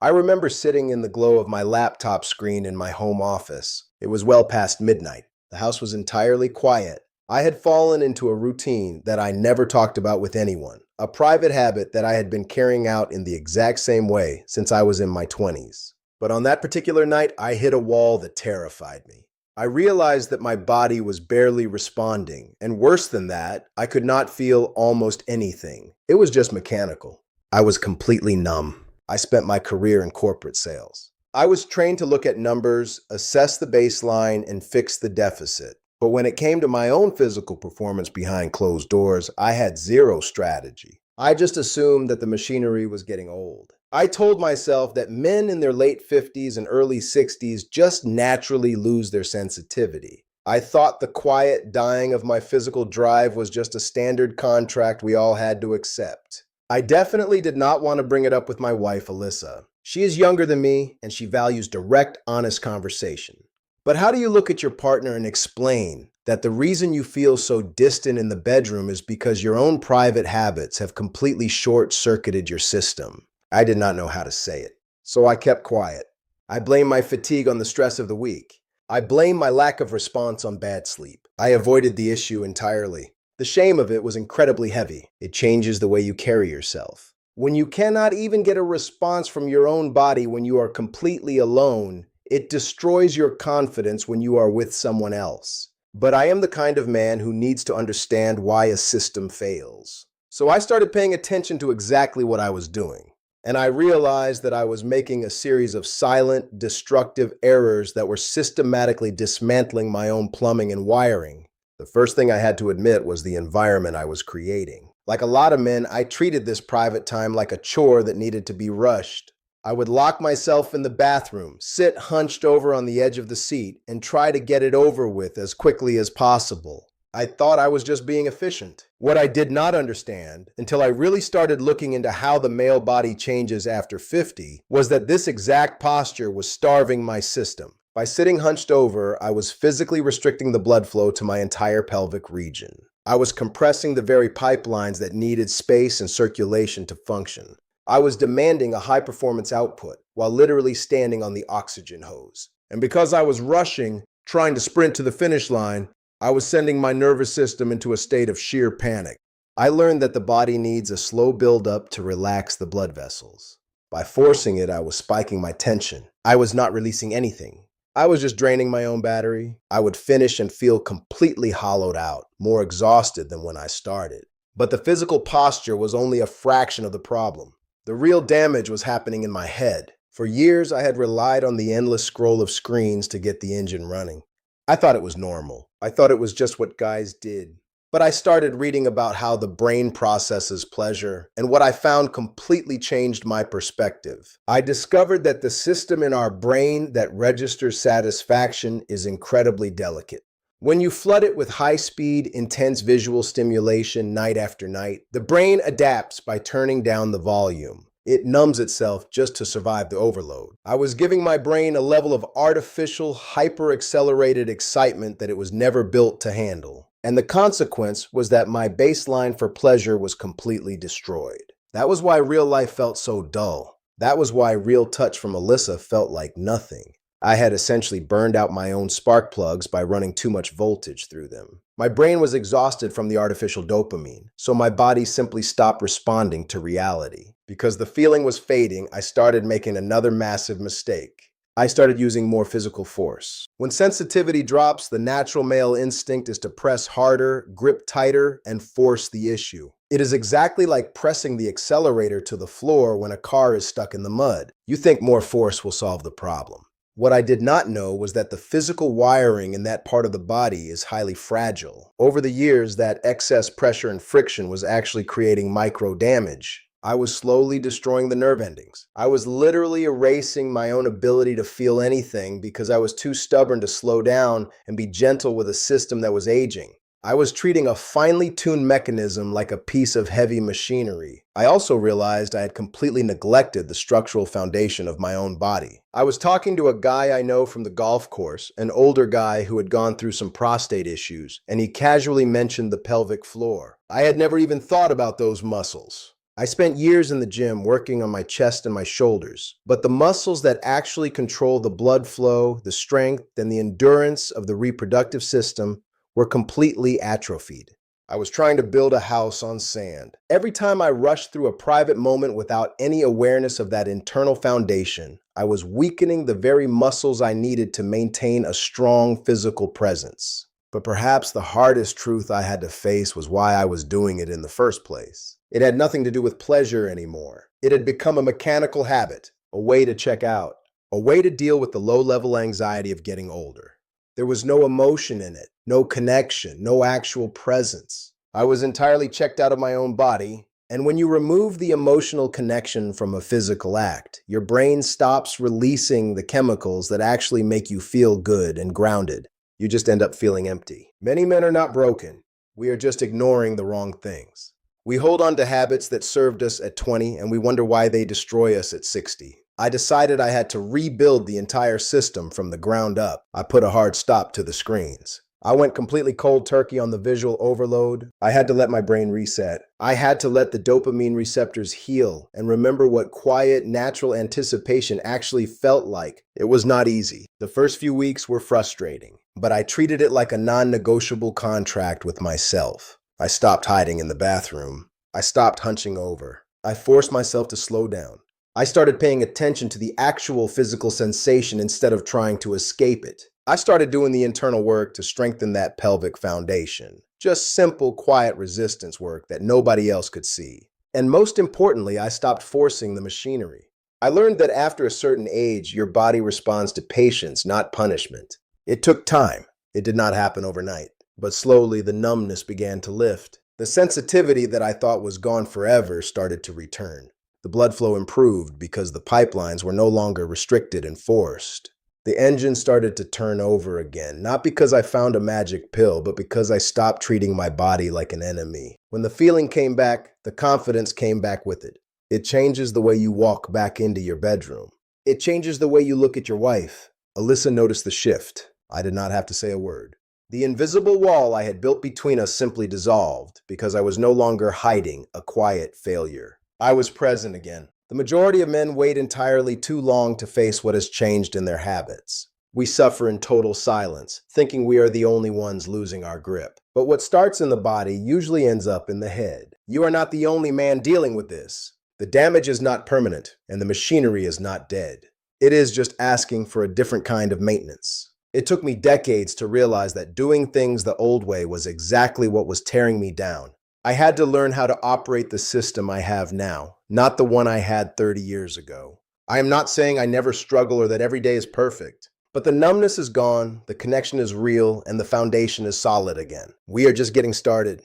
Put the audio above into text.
I remember sitting in the glow of my laptop screen in my home office. It was well past midnight. The house was entirely quiet. I had fallen into a routine that I never talked about with anyone, a private habit that I had been carrying out in the exact same way since I was in my 20s. But on that particular night, I hit a wall that terrified me. I realized that my body was barely responding, and worse than that, I could not feel almost anything. It was just mechanical. I was completely numb. I spent my career in corporate sales. I was trained to look at numbers, assess the baseline, and fix the deficit. But when it came to my own physical performance behind closed doors, I had zero strategy. I just assumed that the machinery was getting old. I told myself that men in their late 50s and early 60s just naturally lose their sensitivity. I thought the quiet dying of my physical drive was just a standard contract we all had to accept. I definitely did not want to bring it up with my wife, Alyssa. She is younger than me, and she values direct, honest conversation. But how do you look at your partner and explain that the reason you feel so distant in the bedroom is because your own private habits have completely short-circuited your system? I did not know how to say it, so I kept quiet. I blamed my fatigue on the stress of the week. I blamed my lack of response on bad sleep. I avoided the issue entirely. The shame of it was incredibly heavy. It changes the way you carry yourself. When you cannot even get a response from your own body when you are completely alone, it destroys your confidence when you are with someone else. But I am the kind of man who needs to understand why a system fails. So I started paying attention to exactly what I was doing. And I realized that I was making a series of silent, destructive errors that were systematically dismantling my own plumbing and wiring. The first thing I had to admit was the environment I was creating. Like a lot of men, I treated this private time like a chore that needed to be rushed. I would lock myself in the bathroom, sit hunched over on the edge of the seat, and try to get it over with as quickly as possible. I thought I was just being efficient. What I did not understand, until I really started looking into how the male body changes after 50, was that this exact posture was starving my system. By sitting hunched over, I was physically restricting the blood flow to my entire pelvic region. I was compressing the very pipelines that needed space and circulation to function. I was demanding a high-performance output while literally standing on the oxygen hose. And because I was rushing, trying to sprint to the finish line, I was sending my nervous system into a state of sheer panic. I learned that the body needs a slow build-up to relax the blood vessels. By forcing it, I was spiking my tension. I was not releasing anything. I was just draining my own battery. I would finish and feel completely hollowed out, more exhausted than when I started. But the physical posture was only a fraction of the problem. The real damage was happening in my head. For years, I had relied on the endless scroll of screens to get the engine running. I thought it was normal. I thought it was just what guys did. But I started reading about how the brain processes pleasure, and what I found completely changed my perspective. I discovered that the system in our brain that registers satisfaction is incredibly delicate. When you flood it with high-speed, intense visual stimulation night after night, the brain adapts by turning down the volume. It numbs itself just to survive the overload. I was giving my brain a level of artificial, hyper-accelerated excitement that it was never built to handle. And the consequence was that my baseline for pleasure was completely destroyed. That was why real life felt so dull. That was why real touch from Alyssa felt like nothing. I had essentially burned out my own spark plugs by running too much voltage through them. My brain was exhausted from the artificial dopamine, so my body simply stopped responding to reality. Because the feeling was fading, I started making another massive mistake. I started using more physical force. When sensitivity drops, the natural male instinct is to press harder, grip tighter, and force the issue. It is exactly like pressing the accelerator to the floor when a car is stuck in the mud. You think more force will solve the problem. What I did not know was that the physical wiring in that part of the body is highly fragile. Over the years, that excess pressure and friction was actually creating micro damage. I was slowly destroying the nerve endings. I was literally erasing my own ability to feel anything because I was too stubborn to slow down and be gentle with a system that was aging. I was treating a finely tuned mechanism like a piece of heavy machinery. I also realized I had completely neglected the structural foundation of my own body. I was talking to a guy I know from the golf course, an older guy who had gone through some prostate issues, and he casually mentioned the pelvic floor. I had never even thought about those muscles. I spent years in the gym working on my chest and my shoulders, but the muscles that actually control the blood flow, the strength, and the endurance of the reproductive system were completely atrophied. I was trying to build a house on sand. Every time I rushed through a private moment without any awareness of that internal foundation, I was weakening the very muscles I needed to maintain a strong physical presence. But perhaps the hardest truth I had to face was why I was doing it in the first place. It had nothing to do with pleasure anymore. It had become a mechanical habit, a way to check out, a way to deal with the low-level anxiety of getting older. There was no emotion in it, no connection, no actual presence. I was entirely checked out of my own body, and when you remove the emotional connection from a physical act, your brain stops releasing the chemicals that actually make you feel good and grounded. You just end up feeling empty. Many men are not broken. We are just ignoring the wrong things. We hold on to habits that served us at 20, and we wonder why they destroy us at 60. I decided I had to rebuild the entire system from the ground up. I put a hard stop to the screens. I went completely cold turkey on the visual overload. I had to let my brain reset. I had to let the dopamine receptors heal and remember what quiet, natural anticipation actually felt like. It was not easy. The first few weeks were frustrating, but I treated it like a non-negotiable contract with myself. I stopped hiding in the bathroom. I stopped hunching over. I forced myself to slow down. I started paying attention to the actual physical sensation instead of trying to escape it. I started doing the internal work to strengthen that pelvic foundation. Just simple, quiet resistance work that nobody else could see. And most importantly, I stopped forcing the machinery. I learned that after a certain age, your body responds to patience, not punishment. It took time. It did not happen overnight. But slowly, the numbness began to lift. The sensitivity that I thought was gone forever started to return. The blood flow improved because the pipelines were no longer restricted and forced. The engine started to turn over again, not because I found a magic pill, but because I stopped treating my body like an enemy. When the feeling came back, the confidence came back with it. It changes the way you walk back into your bedroom. It changes the way you look at your wife. Alyssa noticed the shift. I did not have to say a word. The invisible wall I had built between us simply dissolved because I was no longer hiding a quiet failure. I was present again. The majority of men wait entirely too long to face what has changed in their habits. We suffer in total silence, thinking we are the only ones losing our grip. But what starts in the body usually ends up in the head. You are not the only man dealing with this. The damage is not permanent, and the machinery is not dead. It is just asking for a different kind of maintenance. It took me decades to realize that doing things the old way was exactly what was tearing me down. I had to learn how to operate the system I have now, not the one I had 30 years ago. I am not saying I never struggle or that every day is perfect, but the numbness is gone, the connection is real, and the foundation is solid again. We are just getting started.